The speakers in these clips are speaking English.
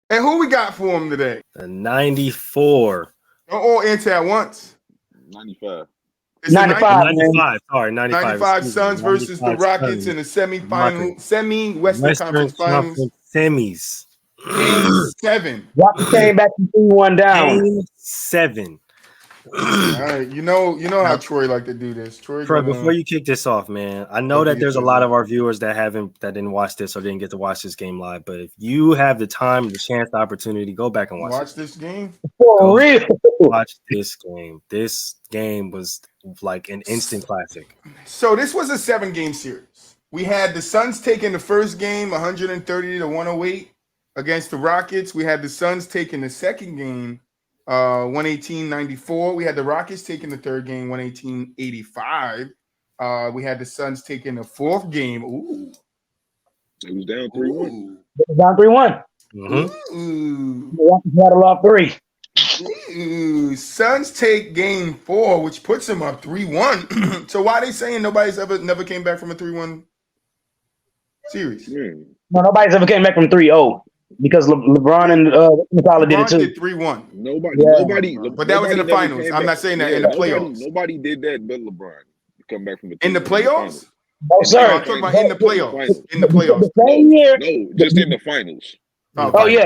And who we got for him today? A 94. Don't all answer at once. 95. It's the 95, 95. Sorry, 95. 95 Suns versus the 95 Rockets in the semi-Western Conference Finals. Semis. Game 7. Rockets came back from 3-1 down. Game 7. All right, you know how Troy like to do this. Troy, Before you kick this off, man, I know that there's a lot of our viewers that didn't watch this or didn't get to watch this game live. But if you have the time, the chance, the opportunity, go back and watch this game. For real. Watch this game. This game was like an instant classic. So this was a 7-game series. We had the Suns taking the first game 130-108 against the Rockets. We had the Suns taking the second game 118-94. We had the Rockets taking the third game 118-85. We had the Suns taking the fourth game. Ooh. It was down 3-1. It was down 3-1. Ooh. The Rockets battled off 3. Ooh. Suns take game 4, which puts them up 3-1. So why are they saying nobody's never came back from a 3-1 series? Yeah. No, nobody's ever came back from 3-0. Because LeBron and McCollum did it too. Did 3-1. Nobody. But that was in the finals. I'm not saying that in the playoffs. Nobody did that but LeBron. Come back from the in the playoffs. Oh, sir. I'm talking about in the playoffs. In the playoffs. The same year. No, just in the finals. Oh yeah.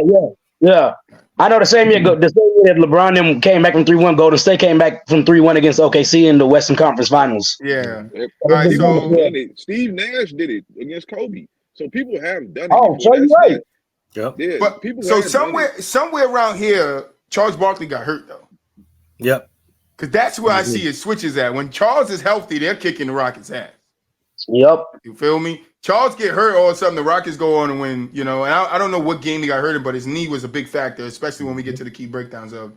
I know the same year. The same year that LeBron them came back from 3-1. Golden State came back from 3-1 against OKC in the Western Conference Finals. Yeah. All right, so Steve Nash did it against Kobe. So people have done it. Oh, so you're right. Yep. Yeah, but people so somewhere around here, Charles Barkley got hurt though. Yep. Because that's where I see it switches at. When Charles is healthy, they're kicking the Rockets' ass. Yep. You feel me? Charles get hurt, all of a sudden the Rockets go on and win. You know, and I don't know what game he got hurt in, but his knee was a big factor, especially when we get to the key breakdowns of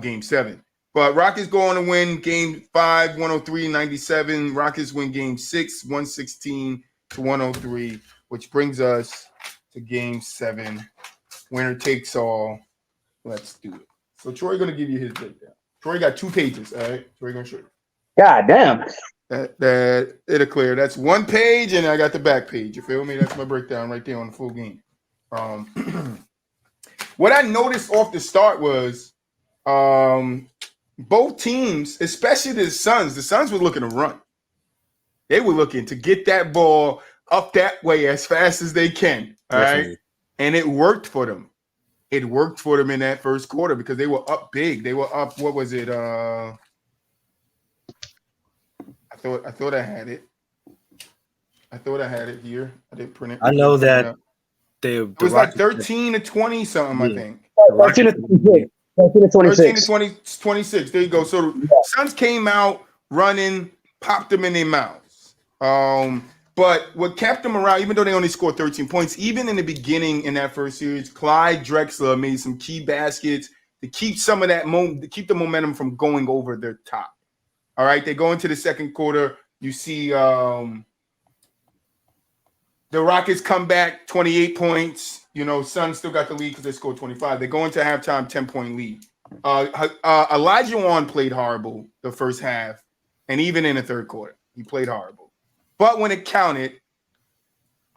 Game 7. But Rockets go on to win Game 5, 103-97. Rockets win Game 6, 116-103, which brings us to Game 7. Winner takes all. Let's do it. So Troy going to give you his breakdown. Troy got 2 pages. All right. Troy going to show you. God damn. That it'll clear. That's 1 page, and I got the back page. You feel me? That's my breakdown right there on the full game. What I noticed off the start was both teams, especially the Suns were looking to run. They were looking to get that ball up that way as fast as they can. All right. And it worked for them. It worked for them in that first quarter because they were up big. They were up, what was it? I thought I had it. I thought I had it here. I didn't print it. I know that it was like 13-20 something, I think. 13-26. 13-26. There you go. So the Suns came out running, popped them in their mouths. But what kept them around, even though they only scored 13 points, even in the beginning in that first series, Clyde Drexler made some key baskets to keep some of that to keep the momentum from going over their top. All right, they go into the second quarter. You see the Rockets come back 28 points. You know, Suns still got the lead because they scored 25. They go into halftime 10-point lead. Elijah Wan played horrible the first half, and even in the third quarter, he played horrible. But when it counted,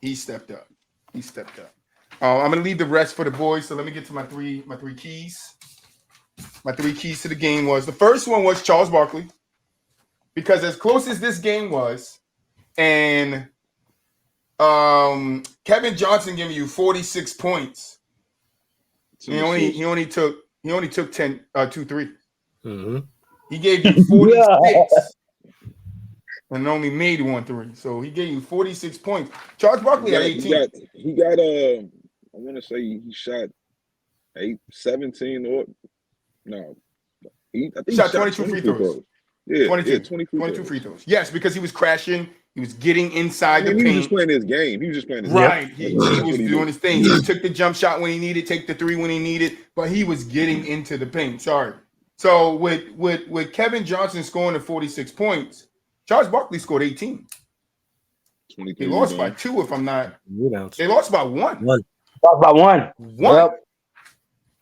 he stepped up. I'm gonna leave the rest for the boys. So let me get to my three keys. My 3 keys to the game was the first one was Charles Barkley. Because as close as this game was, and Kevin Johnson giving you 46 points, he only took 2 3s. Mm-hmm. He gave you 46 and only made 1 3. So he gave you 46 points. Charles Barkley had 18. He got I want to say he shot 17 or no. I think he shot 22 free throws. Yeah, 22 free throws. Yes, because he was crashing. He was getting inside the paint. He was just playing his game. Right. He was doing his thing. He took the jump shot when he needed, take the 3 when he needed, but he was getting into the paint. Sorry. So with Kevin Johnson scoring the 46 points, Charles Barkley scored 18. He lost by 2, if I'm not. They lost by 1. Lost by 1. Yep.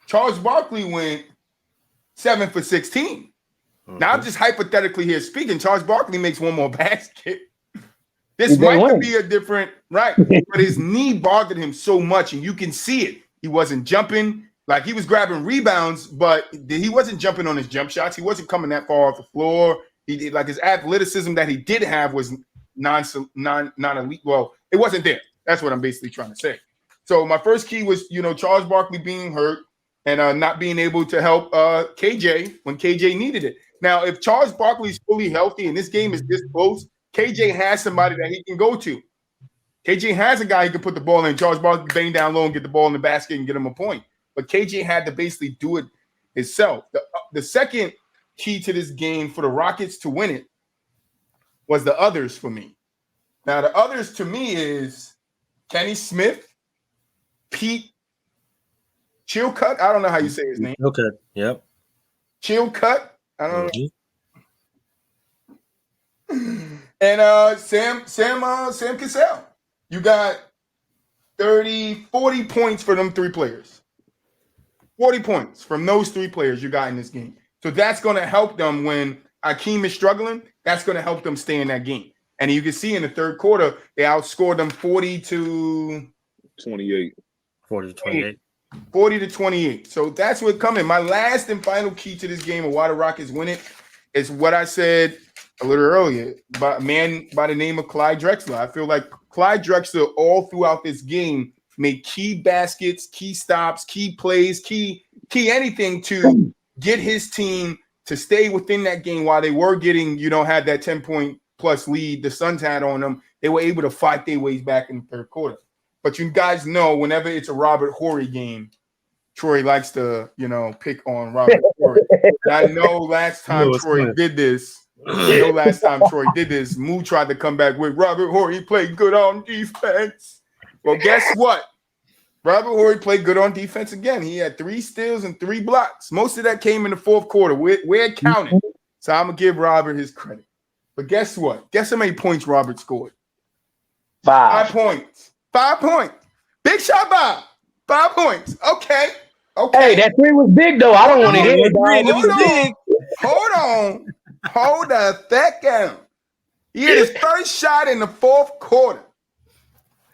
Charles Barkley went 7 for 16. Now, I'm just hypothetically here speaking. Charles Barkley makes 1 more basket. This might be a different, right? But his knee bothered him so much, and you can see it. He wasn't jumping. Like, he was grabbing rebounds, but he wasn't jumping on his jump shots. He wasn't coming that far off the floor. He did, like, his athleticism that he did have was non-elite. Well, it wasn't there. That's what I'm basically trying to say. So my first key was, Charles Barkley being hurt and not being able to help KJ when KJ needed it. Now, if Charles Barkley is fully healthy and this game is this close, KJ has somebody that he can go to. KJ has a guy he can put the ball in. Charles Barkley can bang down low and get the ball in the basket and get him a point. But KJ had to basically do it himself. The second key to this game for the Rockets to win it was the others for me. Now, the others to me is Kenny Smith, Pete Chilcutt. I don't know how you say his name. Chilcutt. Yep. Chilcutt. I don't know. And Sam Cassell. You got 40 points for them three players. 40 points from those three players you got in this game. So that's going to help them when Akeem is struggling. That's going to help them stay in that game. And you can see in the third quarter, they outscored them 40 to 28. 40 to 28. 40 to 28. So that's what's coming. My last and final key to this game of why the Rockets win it is what I said a little earlier about a man by the name of Clyde Drexler. I feel like Clyde Drexler all throughout this game made key baskets, key stops, key plays, key anything to get his team to stay within that game while they were getting, had that 10-point plus lead the Suns had on them. They were able to fight their ways back in the third quarter. But you guys know whenever it's a Robert Horry game, Troy likes to, pick on Robert Horry. And I know last time Troy did this, Moo tried to come back with Robert Horry played good on defense. Well, guess what? Robert Horry played good on defense again. He had 3 steals and 3 blocks. Most of that came in the fourth quarter. Where it counted. So I'm going to give Robert his credit. But guess what? Guess how many points Robert scored? 5. 5 points. 5 points. Big shot, Bob. 5 points. Okay. Hey, that 3 was big, though. I don't want to hear it. Hold the second. He hit his first shot in the fourth quarter.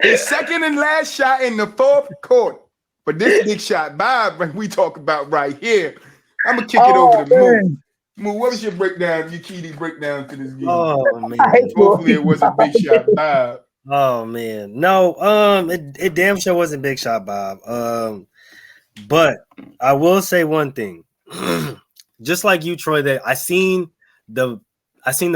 His second and last shot in the fourth quarter. But this big shot, Bob, we talk about right here. I'm going to kick it over to Moo. Moo, what was your breakdown, your key breakdown to this game? Oh, man. Hopefully it was a big shot, Bob. Oh, man. No, it damn sure wasn't big shot, Bob. But I will say one thing. Just like you, Troy, that I seen the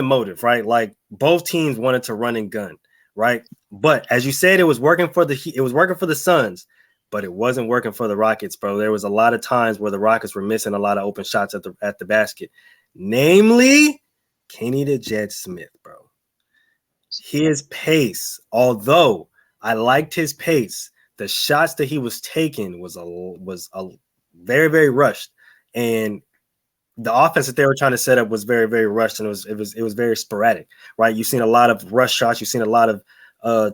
motive, right? Like both teams wanted to run and gun, right? But as you said, it was working for the Suns, but it wasn't working for the Rockets, bro. There was a lot of times where the Rockets were missing a lot of open shots at the basket, namely Kenny the Jet Smith, bro. His pace, although I liked his pace, the shots that he was taking was very, very rushed, and the offense that they were trying to set up was very, very rushed, and it was very sporadic, right? You've seen a lot of rush shots, you've seen a lot of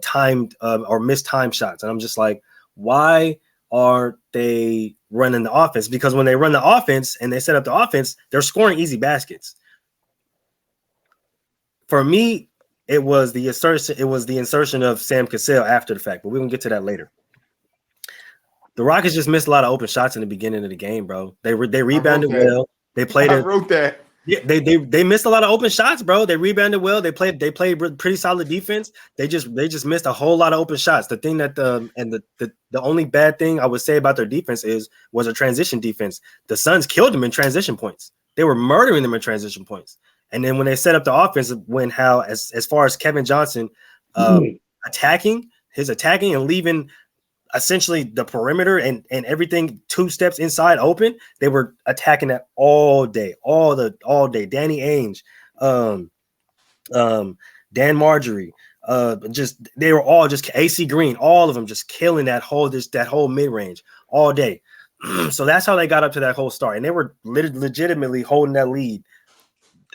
timed or mistimed shots, and I'm just like, why aren't they running the offense? Because when they run the offense and they set up the offense, they're scoring easy baskets. For me, it was the insertion of Sam Cassell after the fact, but we're gonna get to that later. The Rockets just missed a lot of open shots in the beginning of the game, bro. They rebounded well. They played it. I wrote that. Yeah, they missed a lot of open shots, bro. They rebounded well. They played pretty solid defense. They just missed a whole lot of open shots. The thing that the only bad thing I would say about their defense was a transition defense. The Suns killed them in transition points. They were murdering them in transition points. And then when they set up the offense, as far as Kevin Johnson attacking and leaving essentially the perimeter and everything 2 steps inside open, they were attacking that all day. Danny Ainge, Dan Marjorie, they were all just AC Green, all of them just killing that whole mid-range all day. So that's how they got up to that whole start. And they were legitimately holding that lead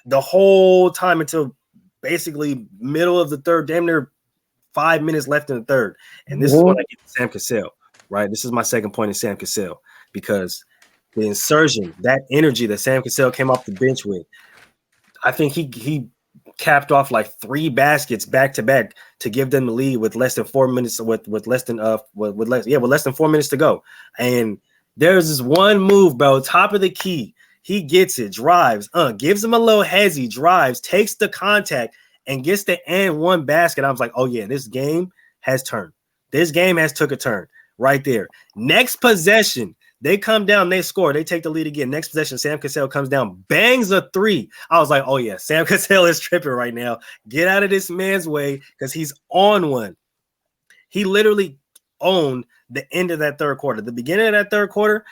the whole time until basically middle of the third, damn near 5 minutes left in the third. And this is when I get to Sam Cassell, right? This is my second point in Sam Cassell, because the insertion, that energy that Sam Cassell came off the bench with, I think he capped off like 3 baskets back to back to give them the lead with less than 4 minutes with less than 4 minutes to go. And there's this one move, bro, top of the key. He gets it, drives, gives him a little hezzy, drives, takes the contact, and gets the and one basket. I was like, oh yeah, this game has turned. This game has took a turn right there. Next possession, they come down, they score, they take the lead again. Next possession, Sam Cassell comes down, bangs a 3. I was like, oh yeah, Sam Cassell is tripping right now. Get out of this man's way because he's on one. He literally owned the end of that third quarter. The beginning of that third quarter,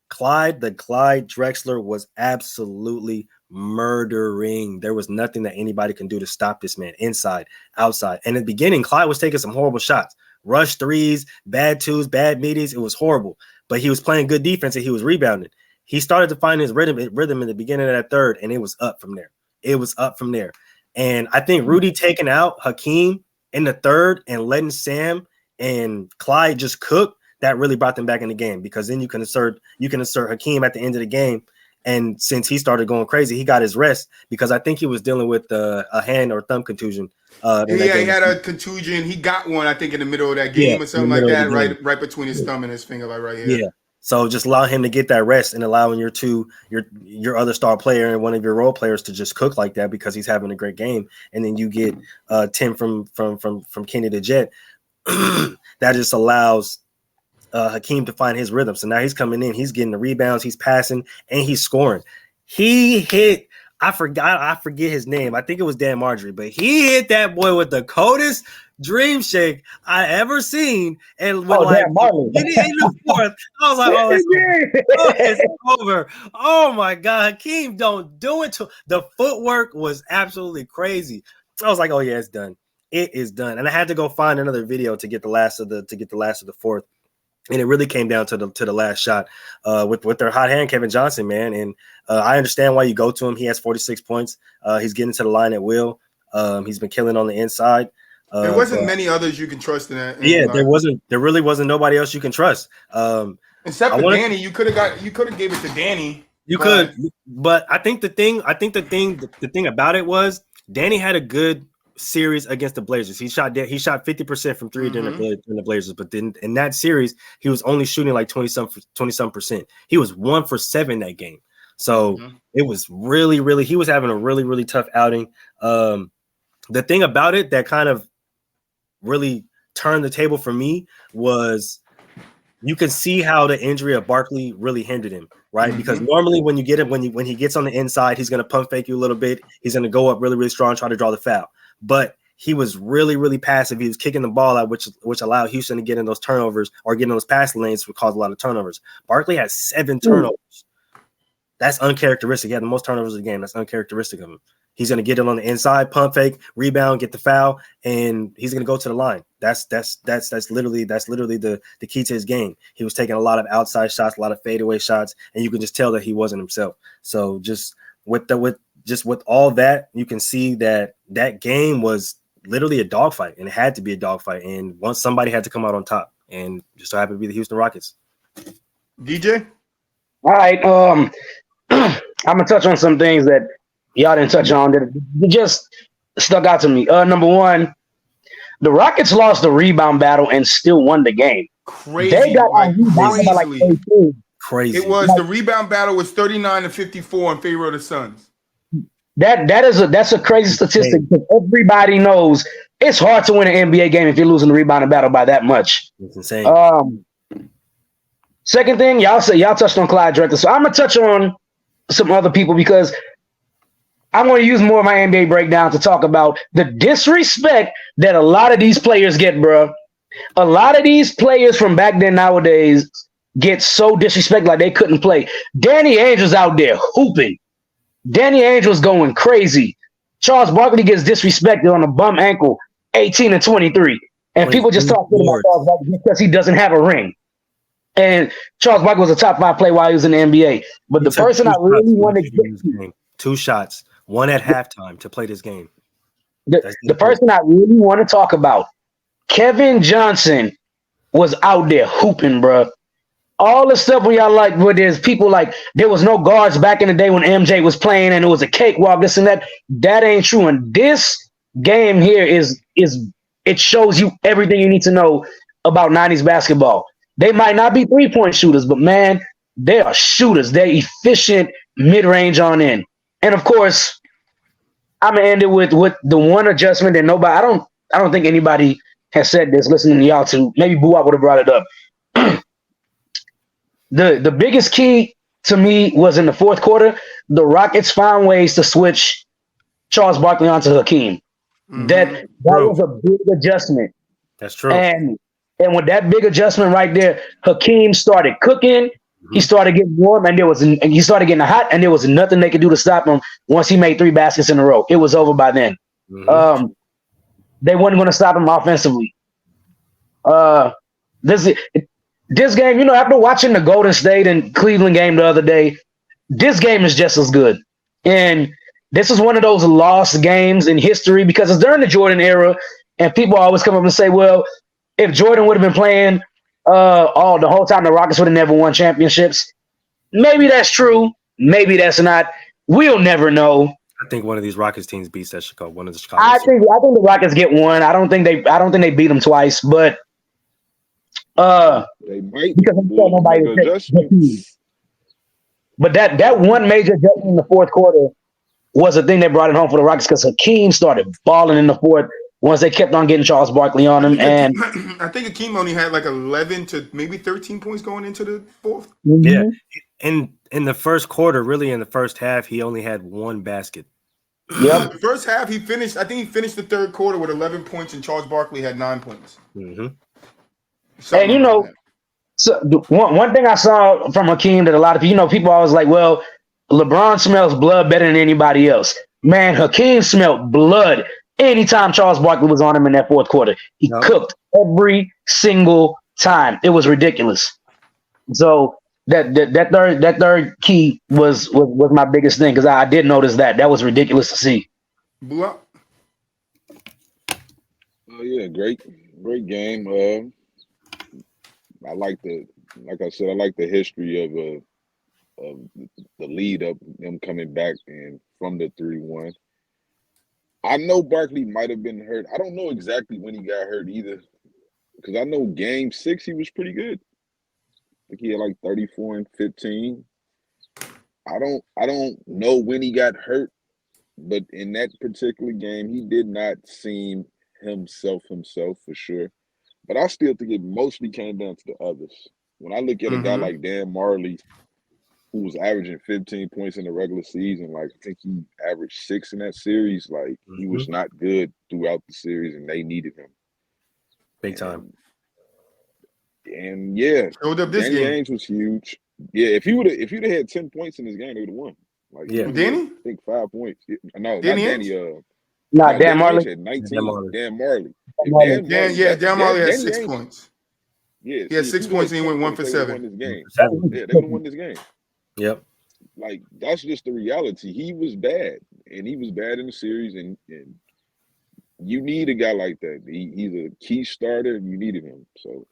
Clyde Drexler was absolutely murdering. There was nothing that anybody can do to stop this man, inside, outside. And in the beginning, Clyde was taking some horrible shots. Rush threes, bad twos, bad meetings. It was horrible. But he was playing good defense and he was rebounding. He started to find his rhythm in the beginning of that third, and it was up from there. And I think Rudy taking out Hakeem in the third and letting Sam and Clyde just cook, that really brought them back in the game, because then you can insert Hakeem at the end of the game. And since he started going crazy, he got his rest because I think he was dealing with a hand or thumb contusion. He had a contusion. He got one, I think, in the middle of that game or something like that, right between his thumb and his finger, like right here. Yeah. So just allow him to get that rest and allowing your other star player and one of your role players to just cook like that because he's having a great game. And then you get 10 from Kenny the Jet. That just allows Hakeem to find his rhythm. So now he's coming in, he's getting the rebounds, he's passing, and he's scoring. He hit, I forget his name. I think it was Dan Marjorie, but he hit that boy with the coldest dream shake I ever seen. And when in the fourth, I was like, it's over. Oh my God, Hakeem, don't do it. The footwork was absolutely crazy. I was like, oh yeah, it's done. It is done. And I had to go find another video to get the last of the fourth. And it really came down to the last shot with their hot hand, Kevin Johnson, man. And I understand why you go to him. He has 46 points. He's getting to the line at will. He's been killing on the inside. There wasn't many others you can trust in that. There really wasn't nobody else you can trust. Except for Danny. You could have gave it to Danny. You could, but I think the thing about it was Danny had a good series against the Blazers. He shot 50% from 3 during the Blazers, but then in that series he was only shooting like 20-some percent. He was 1 for 7 that game. So it was really he was having a really tough outing. The thing about it that kind of really turned the table for me was you can see how the injury of Barkley really hindered him, right? Because normally when you get him, when he gets on the inside, he's going to pump fake you a little bit. He's going to go up really strong, try to draw the foul. But he was really passive. He was kicking the ball out, which allowed Houston to get in those turnovers or get in those passing lanes, would cause a lot of turnovers. Barkley had 7 turnovers. That's uncharacteristic. He had the most turnovers of the game. That's uncharacteristic of him. He's going to get it on the inside, pump fake, rebound, get the foul, and he's going to go to the line. That's literally the key to his game. He was taking a lot of outside shots, a lot of fadeaway shots, and you can just tell that he wasn't himself. So just with all that, you can see that game was literally a dogfight, and it had to be a dogfight. And once somebody had to come out on top, and just so happened to be the Houston Rockets. DJ? All right. I'm gonna touch on some things that y'all didn't touch on that just stuck out to me. Number one, the Rockets lost the rebound battle and still won the game. Crazy. They got crazy. It was the rebound battle was 39-54 in favor of the Suns. That's a crazy statistic. Because everybody knows it's hard to win an NBA game if you're losing the rebound battle by that much. It's insane. Second thing, y'all touched on Clyde Drexler, so I'm gonna touch on some other people because I'm going to use more of my NBA breakdown to talk about the disrespect that a lot of these players get, bro. A lot of these players from back then nowadays get so disrespected like they couldn't play. Danny Ainge's out there hooping. Danny Ainge was going crazy. Charles Barkley gets disrespected on a bum ankle, 18-23. And people just talk about Charles Barkley because he doesn't have a ring. And Charles Barkley was a top 5 player while he was in the NBA. But the person I really wanted to get to, 2 shots, 1 at halftime to play this game. The person I really want to talk about, Kevin Johnson, was out there hooping, bro. all the stuff where y'all like, where there's people like there was no guards back in the day when MJ was playing and it was a cakewalk, this and that. That ain't true. And this game here is it shows you everything you need to know about 90s basketball. They might not be 3-point shooters, but man, they are shooters. They're efficient mid-range on in. And of course, I'm gonna end it with the one adjustment that nobody I don't think anybody has said this listening to y'all to. Maybe Boo would have brought it up. The biggest key to me was in the fourth quarter, the Rockets found ways to switch Charles Barkley onto Hakeem. Mm-hmm. That was a big adjustment. That's true. And with that big adjustment right there, Hakeem started cooking. Mm-hmm. He started getting warm, and he started getting hot, and there was nothing they could do to stop him once he made 3 baskets in a row. It was over by then. Mm-hmm. They weren't going to stop him offensively. This game, after watching the Golden State and Cleveland game the other day, this game is just as good. And this is one of those lost games in history because it's during the Jordan era, and people always come up and say, well, if Jordan would have been playing the whole time, the Rockets would have never won championships. Maybe that's true. Maybe that's not. We'll never know. I think one of these Rockets teams beats that Chicago. One of the Chicago. I think the Rockets get one. I don't think they beat them twice, but they might because nobody. But that one major adjustment in the fourth quarter was the thing that brought it home for the Rockets because Hakeem started balling in the fourth once they kept on getting Charles Barkley on him. And I think Hakeem only had like 11 to maybe 13 points going into the fourth. Mm-hmm. Yeah. In the first quarter, really in the first half, he only had 1 basket. Yep. The first half, he finished the third quarter with 11 points, and Charles Barkley had 9 points. Mm-hmm. And so one thing I saw from Hakeem that a lot of people always like, well, LeBron smells blood better than anybody else. Man, Hakeem smelled blood anytime Charles Barkley was on him in that fourth quarter. He cooked every single time. It was ridiculous. So that third key was my biggest thing because I did notice that was ridiculous to see. Oh yeah, great game. I like the history of the lead up, them coming back and from the 3-1. I know Barkley might have been hurt. I don't know exactly when he got hurt either, because I know game 6 he was pretty good. I think he had like 34 and 15. I don't know when he got hurt, but in that particular game, he did not seem himself for sure. But I still think it mostly came down to the others. When I look at a guy like Dan Marley, who was averaging 15 points in the regular season, like I think he averaged 6 in that series. Like he was not good throughout the series, and they needed him big time. And yeah, Danny Ainge was huge. Yeah, if you'd have had 10 points in this game, they would have won. Like Danny, I think 5 points. No, Danny not Danny. Not Dan Marley. Had 19. Dan Marley. Dan Marley had 6 points. Yeah, he had 6 points and he went 1 for 7. This game. Yeah, they would have won this game. Yep. Like that's just the reality. He was bad, and he was bad in the series, and you need a guy like that. He's a key starter, and you needed him. So,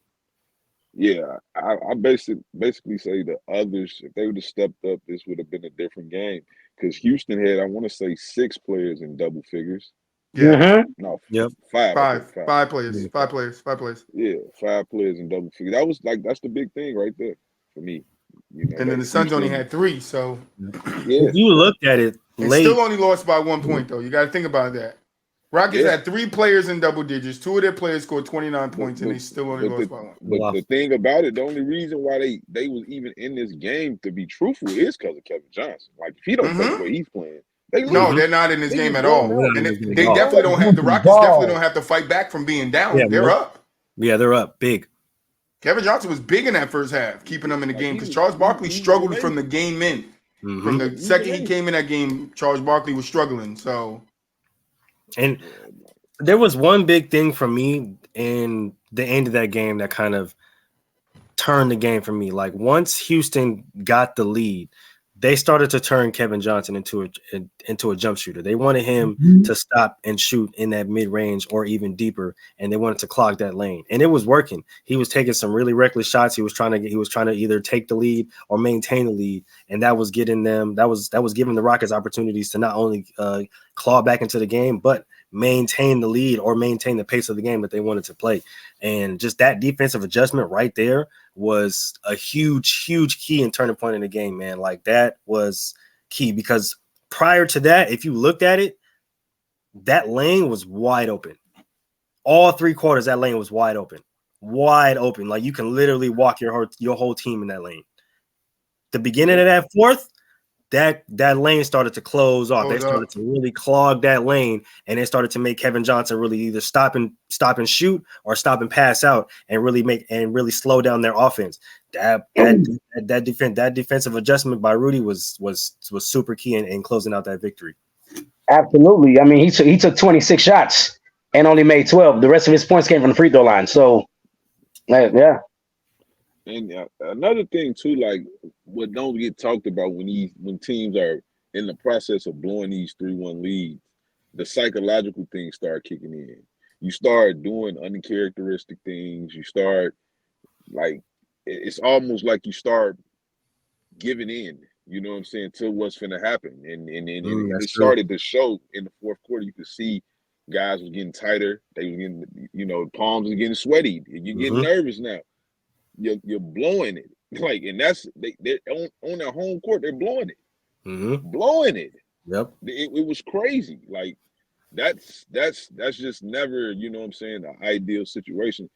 yeah, I basically say the others, if they would have stepped up, this would have been a different game. Because Houston had, I want to say, 6 players in double figures. Yeah. No. Yep. Five players. 5 players. 5 players. Yeah, 5 players in double figures. That was that's the big thing right there for me. And then the Suns only had 3, so if you looked at it late, still only lost by 1 point though. You got to think about that. Rockets had 3 players in double digits. 2 of their players scored 29 points, and they still only lost by 1. But the thing about it, the only reason why they was even in this game, to be truthful, is because of Kevin Johnson. Like if he don't play the way he's playing, they lose. No, they're not in this game at all. And they definitely don't have the Rockets. Definitely don't have to fight back from being down. Yeah, they're up. Yeah, they're up big. Kevin Johnson was big in that first half, keeping them in the game because Charles Barkley struggled from the game in. From the second he came in that game, Charles Barkley was struggling. So, and there was one big thing for me in the end of that game that kind of turned the game for me. Like once Houston got the lead, they started to turn Kevin Johnson into a jump shooter. They wanted him to stop and shoot in that mid range or even deeper, and they wanted to clog that lane. And it was working. He was taking some really reckless shots. He was trying to either take the lead or maintain the lead, and that was getting them. That was giving the Rockets opportunities to not only claw back into the game, but maintain the lead or maintain the pace of the game that they wanted to play. And just that defensive adjustment right there was a huge key and turning point in the game, man. Like that was key because prior to that, if you looked at it, that lane was wide open. All 3 quarters, that lane was wide open. Like you can literally walk your whole team in that lane. The beginning of that fourth, that lane started to close off. They started to really clog that lane, and they started to make Kevin Johnson really either stop and shoot or stop and pass out, and really slow down their offense. That defensive adjustment by Rudy was super key in closing out that victory. Absolutely. I mean, he took 26 shots and only made 12. The rest of his points came from the free throw line. So, yeah. And another thing too, like what don't get talked about when teams are in the process of blowing these 3-1 leads, the psychological things start kicking in. You start doing uncharacteristic things. You start like it's almost like you start giving in. You know what I'm saying, to what's finna happen, and it started to show in the fourth quarter. You could see guys was getting tighter. They was getting, palms was getting sweaty. You're getting nervous now. You're blowing it, like, and that's they're on their home court. They're blowing it, blowing it. Yep, it was crazy. Like that's just never, you know what I'm saying, the ideal situation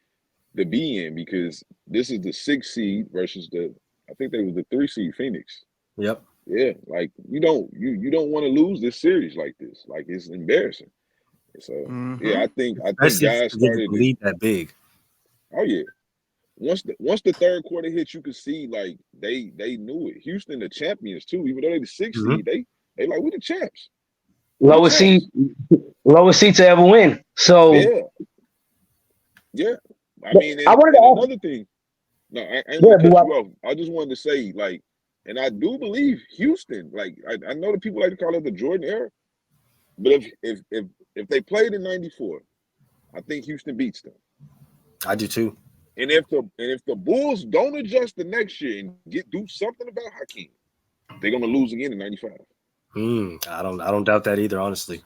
to be in, because this is the 6th seed versus I think they was the 3 seed Phoenix. Yep. Yeah, like you don't want to lose this series like this. Like it's embarrassing. So yeah, I think guys started to lead that big. Oh yeah. Once the third quarter hit, you could see like they knew it. Houston the champions too, even though they the 6th seed, they like we the champs. Lowest seed to ever win. So yeah. I mean, another thing. No, I ain't gonna cut you off. I just wanted to say, like, and I do believe Houston. Like, I know that people like to call it the Jordan era, but if they played in '94, I think Houston beats them. I do too. And if the Bulls don't adjust the next year and do something about Hakeem, they're gonna lose again in '95. I don't doubt that either, honestly.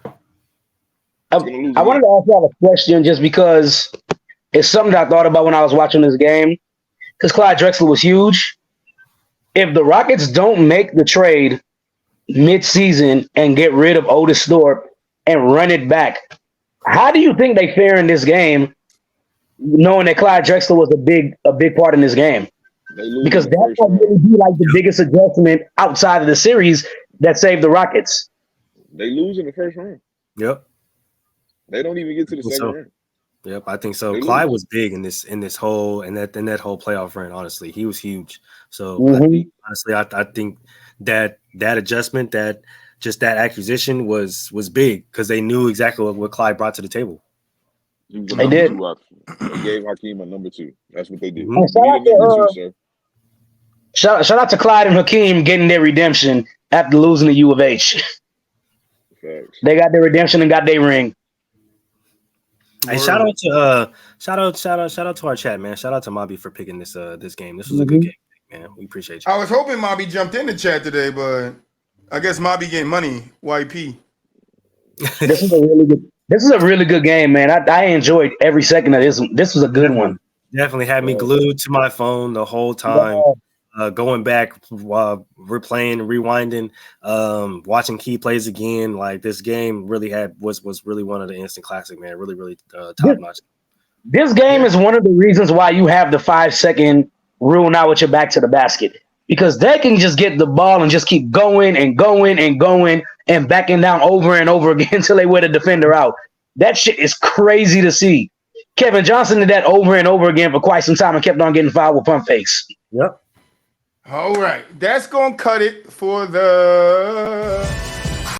I wanted to ask y'all a question just because it's something that I thought about when I was watching this game. Because Clyde Drexler was huge. If the Rockets don't make the trade mid-season and get rid of Otis Thorpe and run it back, how do you think they fare in this game, knowing that Clyde Drexler was a big part in this game? Because that might really be like the biggest adjustment outside of the series that saved the Rockets. They lose in the first round. Yep. They don't even get to the second round. Yep, I think so. Clyde was big in that whole playoff run. Honestly, he was huge. So I think that adjustment, that acquisition was big because they knew exactly what Clyde brought to the table. They did. They gave Hakeem a number 2. That's what they did. Shout out to Clyde and Hakeem getting their redemption after losing to U of H. Facts. They got their redemption and got their ring. Hey, shout out to our chat, man. Shout out to Mobby for picking this game. This was a good game, man. We appreciate you. I was hoping Mobby jumped in the chat today, but I guess Mobby getting money. YP. This is a really good game, man. I enjoyed every second of this. This was a good one. Definitely had me glued to my phone the whole time. Going back, replaying, rewinding, watching key plays again. Like this game really was really one of the instant classic, man. Really top notch. This game is one of the reasons why you have the 5-second rule now with your back to the basket, because they can just get the ball and just keep going and going and going and backing down over and over again until they wear the defender out. That shit is crazy to see. Kevin Johnson did that over and over again for quite some time and kept on getting fouled with pump fakes. Yep. All right. That's going to cut it for the